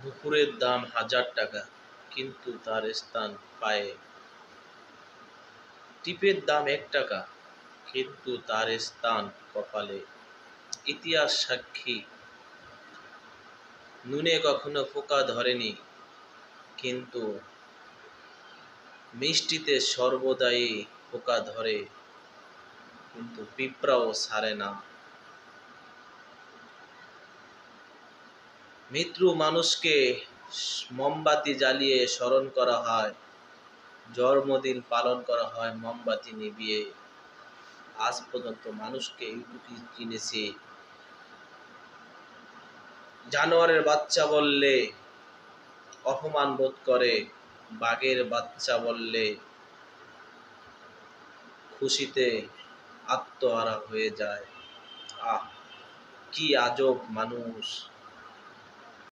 নুপুরের দাম 1000 টাকা, কিন্তু তার স্থান পায়ে। টিপের দাম 1 টাকা, কিন্তু তার স্থান কপালে। ইতিহাস সাক্ষী, নুনে কখনো পোকা ধরেনি, কিন্তু মিষ্টিতে সর্বদাই পোকা ধরে, কিন্তু পিঁপড়াও ছাড়ে না। মৃত্যু মানুষকে মোমবাতি জ্বালিয়ে স্মরণ করা হয়, জন্মদিন পালন করা হয় মোমবাতি নিভিয়ে। আজ পর্যন্ত মানুষকে এইটুকুই চিনেছে, জানোয়ারের বাচ্চা বললে অপমান বোধ করে, বাঘের বাচ্চা বললে খুশিতে আত্মহারা হয়ে যায়। আহ, কি আজব মানুষ!